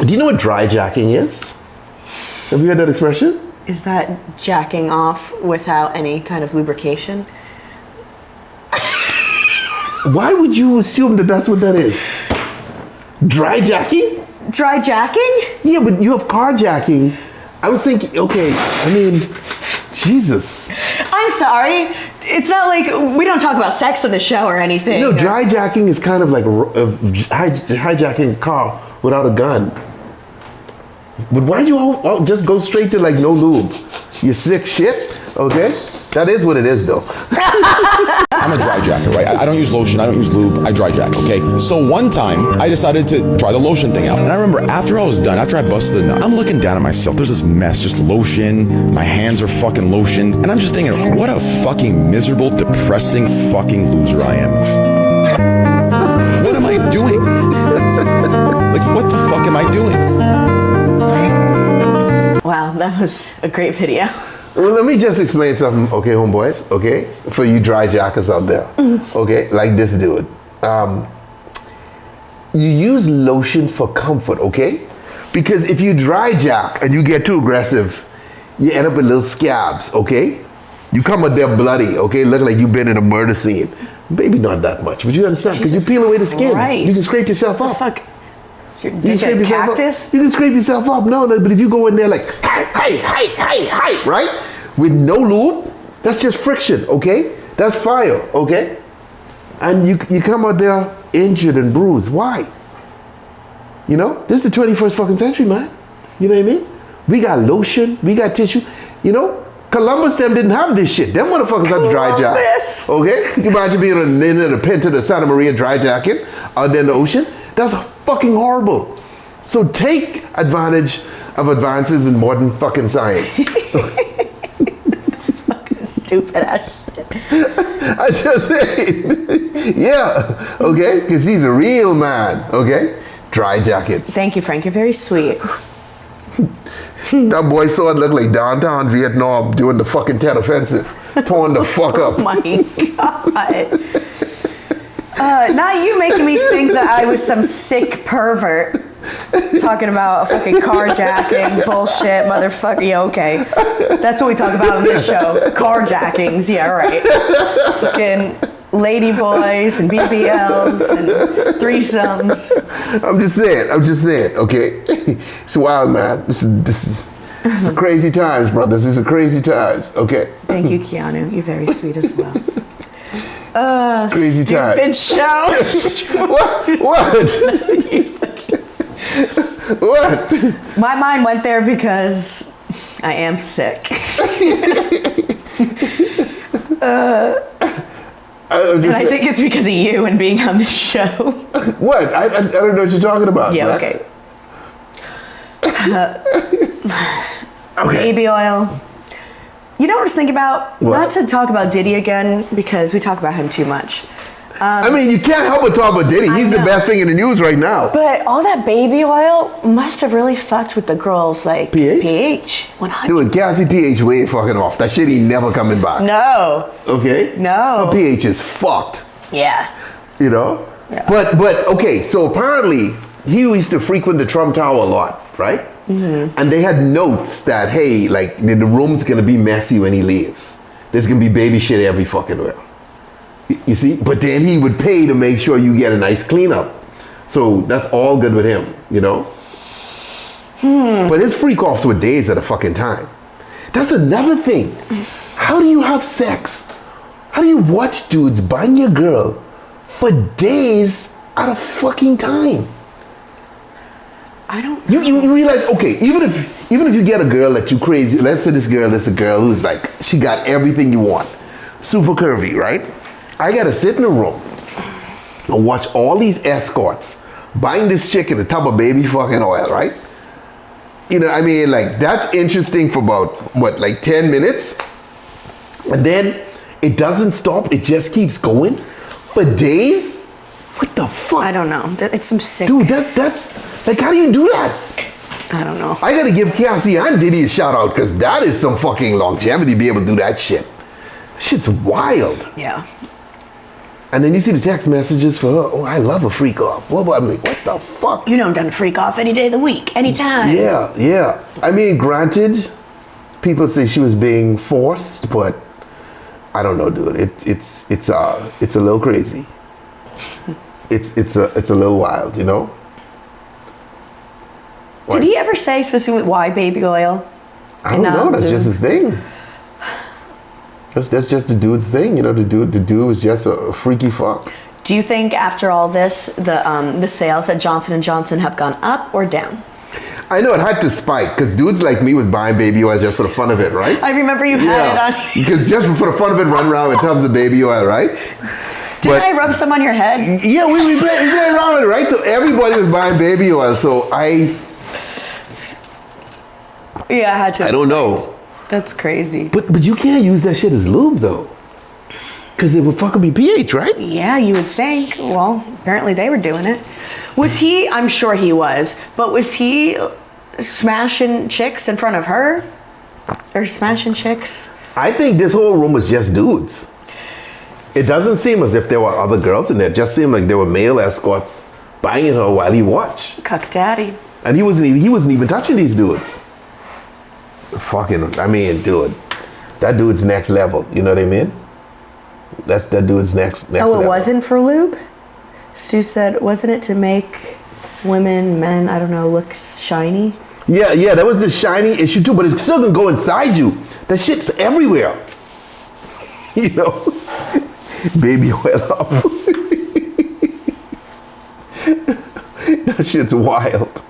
Do you know what dry jacking is? Have you heard that expression? Is that jacking off without any kind of lubrication? Why would you assume that that's what that is? Dry jacking? Dry jacking? Yeah, but you have carjacking. I was thinking, okay, I mean, Jesus. I'm sorry. It's not like we don't talk about sex on the show or anything. No, dry jacking is kind of like hijacking a car without a gun. But why do you all just go straight to like no lube? You sick shit, okay? That is what it is though. I'm a dry jacker, right? I don't use lotion, I don't use lube, I dry jack, okay? So one time, I decided to try the lotion thing out. And I remember after I was done, after I busted the nut, I'm looking down at myself, there's this mess, just lotion, my hands are fucking lotion, and I'm just thinking, what a fucking miserable, depressing fucking loser I am. What am I doing? Like, what the fuck am I doing? Wow, that was a great video. Well, let me just explain something, okay, homeboys, okay? For you dry jackers out there, okay? Like this dude. You use lotion for comfort, okay? Because if you dry jack and you get too aggressive, you end up with little scabs, okay? You come out there bloody, okay? Looking like you've been in a murder scene. Maybe not that much, but you understand, because you peel away the skin. Christ. You can scrape yourself up. What the fuck? Is your dick a cactus? You can scrape yourself up. No, but if you go in there like, hey, right? With no lube, that's just friction, okay? That's fire, okay? And you come out there injured and bruised. Why? You know, this is the 21st fucking century, man. You know what I mean? We got lotion, we got tissue. You know, Columbus them didn't have this shit. Them motherfuckers had to dry jack. Okay? You can imagine being in the Pinta de Santa Maria dry jacking out there in the ocean. That's fucking horrible. So take advantage of advances in modern fucking science. Fucking stupid ass shit. I just said, yeah, okay? Because he's a real man, okay? Dry jacket. Thank you, Frank. You're very sweet. That boy saw it look like downtown Vietnam during the fucking Tet Offensive. Torn the fuck up. Oh my God. Not you making me think that I was some sick pervert talking about fucking carjacking bullshit, motherfucker. Yeah, okay. That's what we talk about on this show. Carjackings. Yeah, right. Fucking lady boys and BBLs and threesomes. I'm just saying, okay? It's wild, man. This is crazy times, brothers. This is crazy times, okay? Thank you, Keanu. You're very sweet as well. Crazy times. Stupid show. What? What? My mind went there because I am sick. And I think it's because of you and being on this show. What? I don't know what you're talking about. Yeah, okay. Baby oil. You know what I was thinking about? What? Not to talk about Diddy again, because we talk about him too much. I mean, you can't help but talk about Diddy. He's the best thing in the news right now. But all that baby oil must have really fucked with the girls' like pH. 100. Dude, Cassie pH way fucking off. That shit ain't never coming back. No. Okay? No. Her pH is fucked. Yeah. You know? Yeah. But okay, so apparently he used to frequent the Trump Tower a lot, right? Mm-hmm. And they had notes that, hey, like the room's gonna be messy when he leaves. There's gonna be baby shit every fucking where. You see? But then he would pay to make sure you get a nice cleanup. So that's all good with him, you know? But his freak offs were days at a fucking time. That's another thing. How do you have sex? How do you watch dudes bang your girl for days at a fucking time? I don't know. You realize, okay, even if you get a girl that you crazy, let's say this girl is a girl who's like, she got everything you want. Super curvy, right? I gotta sit in a room and watch all these escorts buying this chick in a tub of baby fucking oil, right? You know, I mean, like, that's interesting for about, what, like 10 minutes? And then it doesn't stop, it just keeps going for days? What the fuck? I don't know. It's some sick... Dude, that like, how do you do that? I don't know. I gotta give Cassie and Diddy a shout out, because that is some fucking longevity to be able to do that shit. Shit's wild. Yeah. And then you see the text messages for her. Oh, I love a freak off. Blah, blah. I'm like, what the fuck? You know I'm done to freak off any day of the week, anytime. Yeah, yeah. I mean, granted, people say she was being forced, but I don't know, dude. It's a little crazy. It's a little wild, you know. Did he ever say specifically why baby oil? I don't know. That's just his thing. That's just the dude's thing, you know. The dude is just a freaky fuck. Do you think after all this, the sales at Johnson & Johnson have gone up or down? I know it had to spike because dudes like me was buying baby oil just for the fun of it, right? I remember you had it on. Because just for the fun of it, run around with tubs of baby oil, right? Didn't I rub some on your head? Yeah, we played around with it, right? So everybody was buying baby oil. So I had to. I don't know. That's crazy. But you can't use that shit as lube though. Because it would fucking be pH, right? Yeah, you would think. Well, apparently they were doing it. Was he, I'm sure he was, but was he smashing chicks in front of her? Or smashing chicks? I think this whole room was just dudes. It doesn't seem as if there were other girls in there. It just seemed like there were male escorts banging her while he watched. Cuck daddy. And he wasn't even touching these dudes. Fucking, I mean, dude, that dude's next level. You know what I mean? That dude's next level. It wasn't for lube? Stu said, wasn't it to make women, men, I don't know, look shiny? Yeah, that was the shiny issue too, but it's still gonna go inside you. That shit's everywhere. You know? Baby oil up. That shit's wild.